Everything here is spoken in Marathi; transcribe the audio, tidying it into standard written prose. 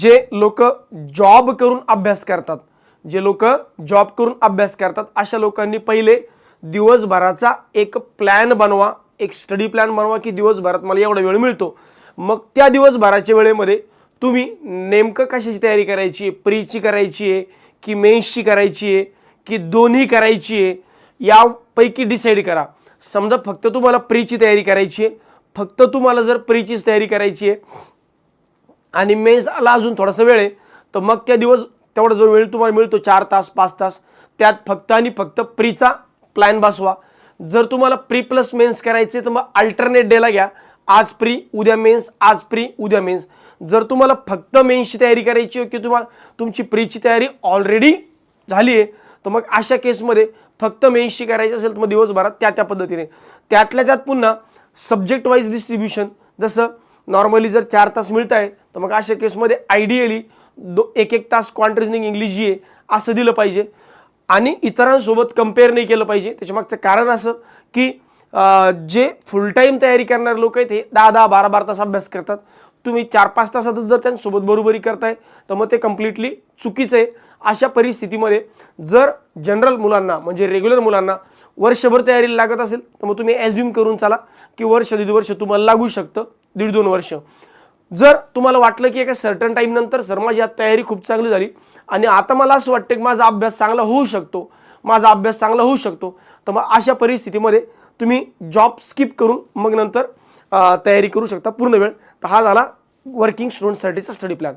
जे लोक जॉब करून अभ्यास करतात, जे लोक जॉब करून अभ्यास करतात अशा लोकांनी पहिले दिवसभराचा एक प्लॅन बनवा, एक स्टडी प्लॅन बनवा की दिवसभरात मला एवढा वेळ मिळतो. मग त्या दिवसभराच्या वेळेमध्ये तुम्ही नेमकं कशाची तयारी करायची आहे, प्रीची करायची आहे की मेन्सची करायची आहे की दोन्ही करायची आहे, यापैकी डिसाईड करा. समजा फक्त तुम्हाला प्रीची तयारी करायची आहे, फक्त तुम्हाला जर प्रीचीच तयारी करायची आहे आणि मेन्सला अजून थोडासा वेळ आहे, तर मग त्या दिवस तेवढा जो वेळ तुम्हाला मिळतो 4 तास 5 तास, त्यात फक्त आणि फक्त प्रीचा प्लॅन बसवा. जर तुम्हाला प्री प्लस मेन्स करायचे तर मग अल्टरनेट डेला घ्या. आज प्री उद्या मेन्स, आज प्री उद्या मेन्स. जर तुम्हाला फक्त मेन्सची तयारी करायची आहे की तुम्हाला तुमची प्रीची तयारी ऑलरेडी झाली आहे, तर मग अशा केसमध्ये फक्त मेन्सची करायची असेल तर मग दिवसभरात त्या पद्धतीने त्यातल्या त्यात पुन्हा सब्जेक्ट वाईज डिस्ट्रीब्युशन. जसं नॉर्मली जर 4 तास मिळत आहे तर मग अशा केसमध्ये आयडियली 1-1 तास क्वांट रिजनिंग इंग्लिश जी आहे असं दिलं पाहिजे आणि इतरांसोबत कंपेअर नाही केलं पाहिजे. त्याच्यामागचं कारण असं की जे फुल टाईम तयारी करणारे लोक आहेत हे 10-10 12-12 तास अभ्यास करतात. तुम्ही 4-5 तासातच जर त्यांच्यासोबत बरोबरी करताय तर मग ते कम्प्लिटली चुकीचं आहे. अशा परिस्थितीमध्ये जर जनरल मुलांना म्हणजे रेग्युलर मुलांना वर्षभर तयारीला लागत असेल तर मग तुम्ही ॲज्युम करून चाला की वर्ष 1.5 वर्ष तुम्हाला लागू शकतं, 1.5-2 वर्ष. जर तुम्हाला वाटलं की एका सर्टन टाईम नंतर सर माझी आता तयारी खूप चांगली झाली आणि आता मला असं वाटतं की माझा अभ्यास चांगला होऊ शकतो, तर मग अशा परिस्थितीमध्ये तुम्ही जॉब स्किप करून मग नंतर तयारी करू शकता पूर्ण वेळ. तर हा झाला वर्किंग स्टुडंटसाठीचा स्टडी प्लॅन.